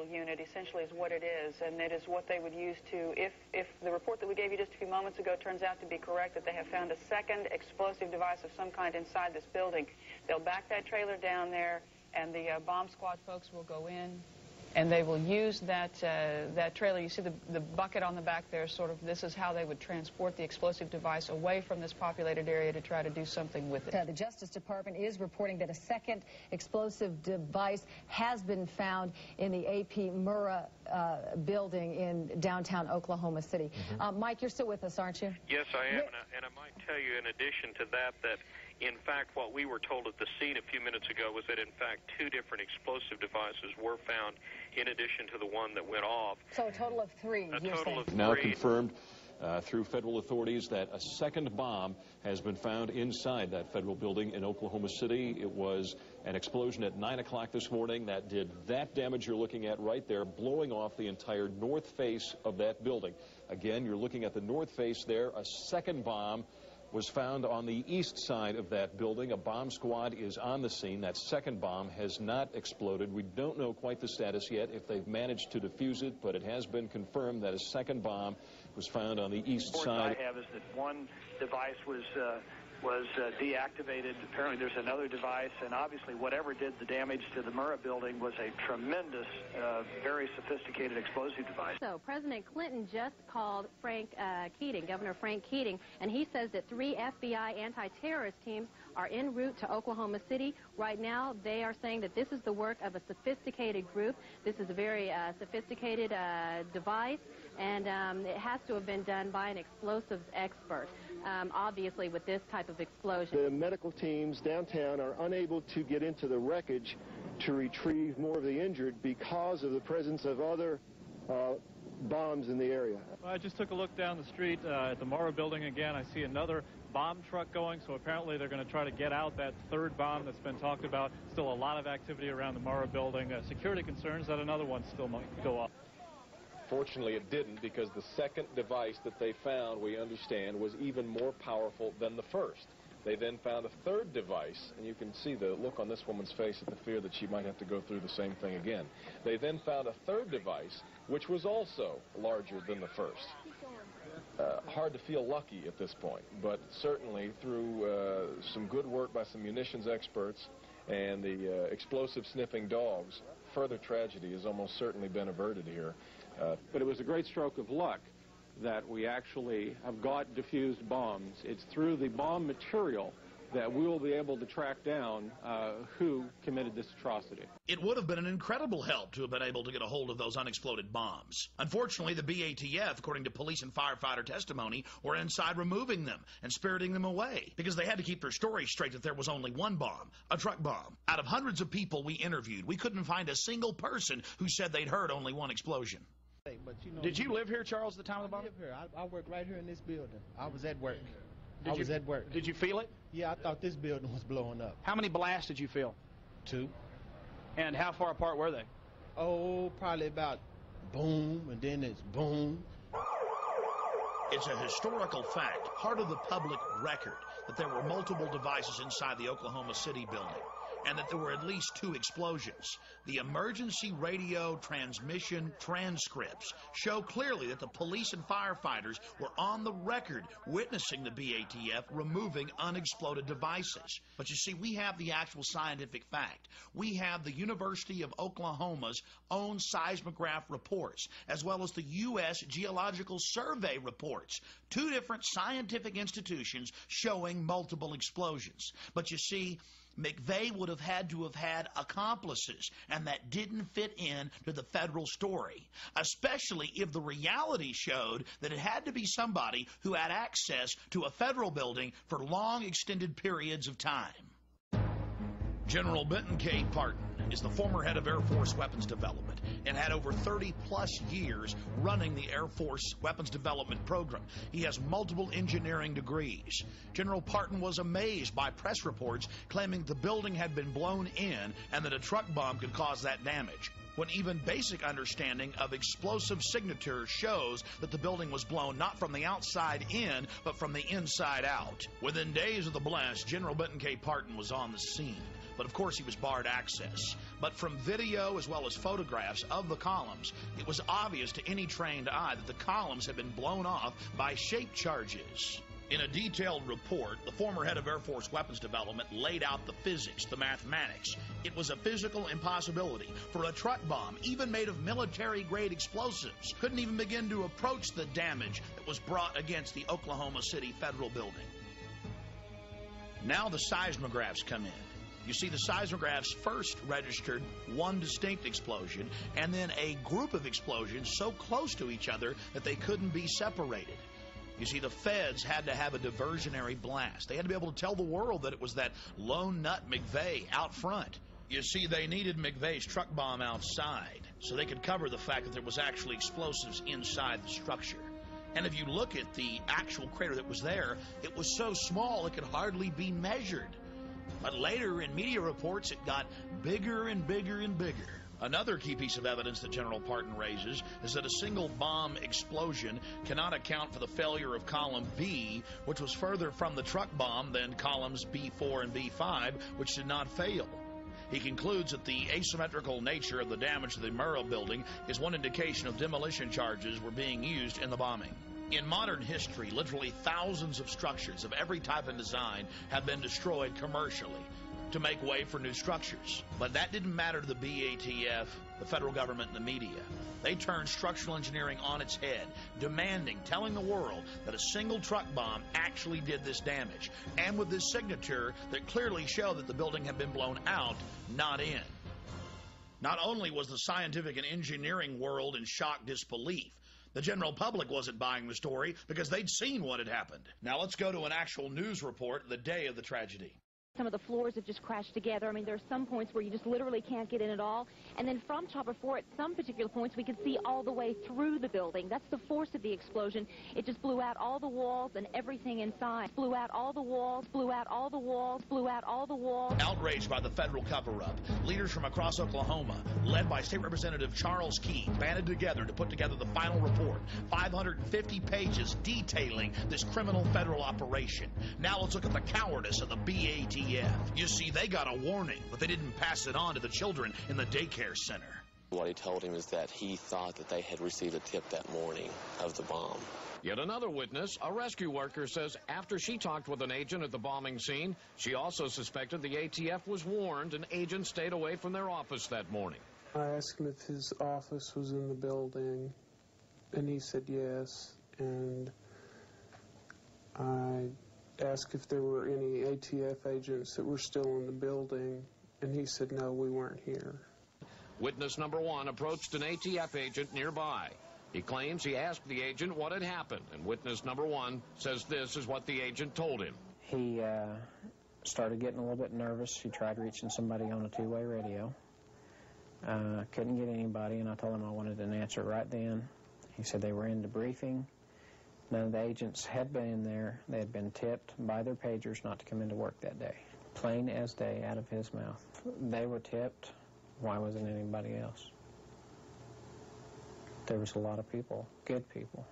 unit, essentially, is what it is, and it is what they would use to, if the report that we gave you just a few moments ago turns out to be correct, that they have found a second explosive device of some kind inside this building, they'll back that trailer down there, and the bomb squad folks will go in, and they will use that trailer. You see the bucket on the back there, sort of, this is how they would transport the explosive device away from this populated area to try to do something with it. The Justice Department is reporting that a second explosive device has been found in the AP Murrah building in downtown Oklahoma City. Mike, you're still with us, aren't you? Yes, I am, and I might tell you in addition to that, in fact, what we were told at the scene a few minutes ago was that, in fact, 2 different explosive devices were found in addition to the one that went off. So a total of 3, you're saying? Now confirmed through federal authorities that a second bomb has been found inside that federal building in Oklahoma City. It was an explosion at 9 o'clock this morning that did that damage you're looking at right there, blowing off the entire north face of that building. Again, you're looking at the north face there. A second bomb was found on the east side of that building. A bomb squad is on the scene. That second bomb has not exploded. We don't know quite the status yet, if they've managed to defuse it, but it has been confirmed that a second bomb was found on the east side. I have is that one device was deactivated. Apparently there's another device, and obviously whatever did the damage to the Murrah building was a tremendous, very sophisticated explosive device. So President Clinton just called Governor Frank Keating, and he says that 3 FBI anti-terrorist teams are en route to Oklahoma City. Right now, they are saying that this is the work of a sophisticated group. This is a very sophisticated device, and it has to have been done by an explosives expert. Obviously, with this type of explosion. The medical teams downtown are unable to get into the wreckage to retrieve more of the injured because of the presence of other bombs in the area. I just took a look down the street at the Murrah building again. I see another bomb truck going, so apparently they're going to try to get out that third bomb that's been talked about. Still a lot of activity around the Murrah building. Security concerns that another one still might go off. Fortunately, it didn't, because the second device that they found, we understand, was even more powerful than the first. They then found a third device, and you can see the look on this woman's face at the fear that she might have to go through the same thing again. They then found a third device, which was also larger than the first. Hard to feel lucky at this point, but certainly through some good work by some munitions experts and the explosive sniffing dogs, further tragedy has almost certainly been averted here. But it was a great stroke of luck that we actually have got diffused bombs. It's through the bomb material that we will be able to track down who committed this atrocity. It would have been an incredible help to have been able to get a hold of those unexploded bombs. Unfortunately, the BATF, according to police and firefighter testimony, were inside removing them and spiriting them away because they had to keep their story straight that there was only one bomb, a truck bomb. Out of hundreds of people we interviewed, we couldn't find a single person who said they'd heard only one explosion. But, you know, did you live here, Charles, at the time of the bomb? I live here. I work right here in this building. I was at work. I was at work. Did you feel it? Yeah, I thought this building was blowing up. How many blasts did you feel? 2. And how far apart were they? Oh, probably about boom, and then it's boom. It's a historical fact, part of the public record, that there were multiple devices inside the Oklahoma City building, and that there were at least 2 explosions. The emergency radio transmission transcripts show clearly that the police and firefighters were on the record witnessing the BATF removing unexploded devices. But you see, we have the actual scientific fact. We have the University of Oklahoma's own seismograph reports, as well as the U.S. Geological Survey reports. 2 different scientific institutions showing multiple explosions. But you see, McVeigh would have had to have had accomplices, and that didn't fit in to the federal story, especially if the reality showed that it had to be somebody who had access to a federal building for long extended periods of time. General Benton K. Parton is the former head of Air Force weapons development and had over 30-plus years running the Air Force weapons development program. He has multiple engineering degrees. General Parton was amazed by press reports claiming the building had been blown in and that a truck bomb could cause that damage, when even basic understanding of explosive signatures shows that the building was blown not from the outside in, but from the inside out. Within days of the blast, General Benton K. Parton was on the scene. but of course he was barred access. But from video as well as photographs of the columns, it was obvious to any trained eye that the columns had been blown off by shape charges. In a detailed report, the former head of Air Force Weapons Development laid out the physics, the mathematics. It was a physical impossibility for a truck bomb, even made of military-grade explosives, couldn't even begin to approach the damage that was brought against the Oklahoma City Federal Building. Now the seismographs come in. You see, the seismographs first registered one distinct explosion and then a group of explosions so close to each other that they couldn't be separated. You see, the feds had to have a diversionary blast. They had to be able to tell the world that it was that lone nut McVeigh out front. You see, they needed McVeigh's truck bomb outside so they could cover the fact that there was actually explosives inside the structure. And if you look at the actual crater that was there, it was so small it could hardly be measured. But later in media reports, it got bigger and bigger and bigger. Another key piece of evidence that General Parton raises is that a single bomb explosion cannot account for the failure of column B, which was further from the truck bomb than columns B4 and B5, which did not fail. He concludes that the asymmetrical nature of the damage to the Murrah building is one indication of demolition charges were being used in the bombing. In modern history, literally thousands of structures of every type and design have been destroyed commercially to make way for new structures. But that didn't matter to the BATF, the federal government, and the media. They turned structural engineering on its head, telling the world that a single truck bomb actually did this damage, and with this signature that clearly showed that the building had been blown out, not in. Not only was the scientific and engineering world in shock disbelief, the general public wasn't buying the story because they'd seen what had happened. Now let's go to an actual news report the day of the tragedy. Some of the floors have just crashed together. I mean, there are some points where you just literally can't get in at all. And then from Chopper 4, at some particular points, we could see all the way through the building. That's the force of the explosion. It just blew out all the walls and everything inside. Blew out all the walls, blew out all the walls, blew out all the walls. Outraged by the federal cover-up, leaders from across Oklahoma, led by State Representative Charles Key, banded together to put together the final report, 550 pages detailing this criminal federal operation. Now let's look at the cowardice of the BATF. You see, they got a warning, but they didn't pass it on to the children in the daycare center. What he told him is that he thought that they had received a tip that morning of the bomb. Yet another witness, a rescue worker, says after she talked with an agent at the bombing scene, she also suspected the ATF was warned and agents stayed away from their office that morning. I asked him if his office was in the building, and he said yes, and I asked if there were any ATF agents that were still in the building, and he said no, we weren't here. Witness number one approached an ATF agent nearby. He claims he asked the agent what had happened, and witness number one says this is what the agent told him. He started getting a little bit nervous. He tried reaching somebody on a two-way radio. Couldn't get anybody, and I told him I wanted an answer right then. He said they were in debriefing. None of the agents had been in there. They had been tipped by their pagers not to come into work that day. Plain as day out of his mouth. They were tipped. Why wasn't anybody else? There was a lot of people, good people,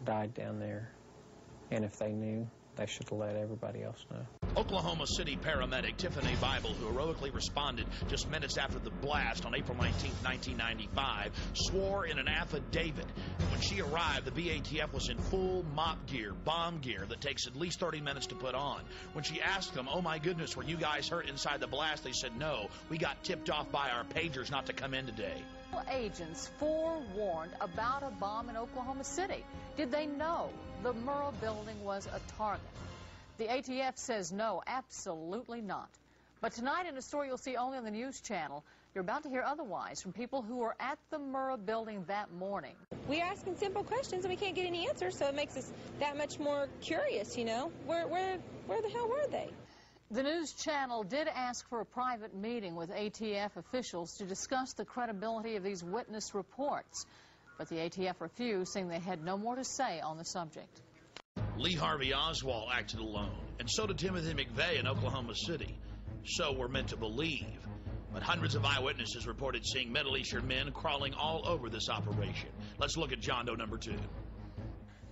died down there. And if they knew, they should have let everybody else know. Oklahoma City paramedic Tiffany Bible, who heroically responded just minutes after the blast on April 19, 1995, swore in an affidavit that when she arrived, the BATF was in full mop gear, bomb gear that takes at least 30 minutes to put on. When she asked them, oh my goodness, were you guys hurt inside the blast? They said no, we got tipped off by our pagers not to come in today. Agents forewarned about a bomb in Oklahoma City. Did they know the Murrah building was a target? The ATF says no, absolutely not. But tonight in a story you'll see only on the news channel, you're about to hear otherwise from people who were at the Murrah building that morning. We're asking simple questions and we can't get any answers, so it makes us that much more curious, you know. Where the hell were they? The news channel did ask for a private meeting with ATF officials to discuss the credibility of these witness reports. But the ATF refused, saying they had no more to say on the subject. Lee Harvey Oswald acted alone, and so did Timothy McVeigh in Oklahoma City. So we're meant to believe. But hundreds of eyewitnesses reported seeing Middle Eastern men crawling all over this operation. Let's look at John Doe number 2.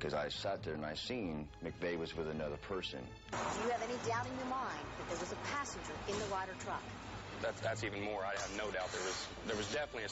because I sat there and I seen McVeigh was with another person. Do you have any doubt in your mind that there was a passenger in the Ryder truck? That's even more. I have no doubt there was definitely a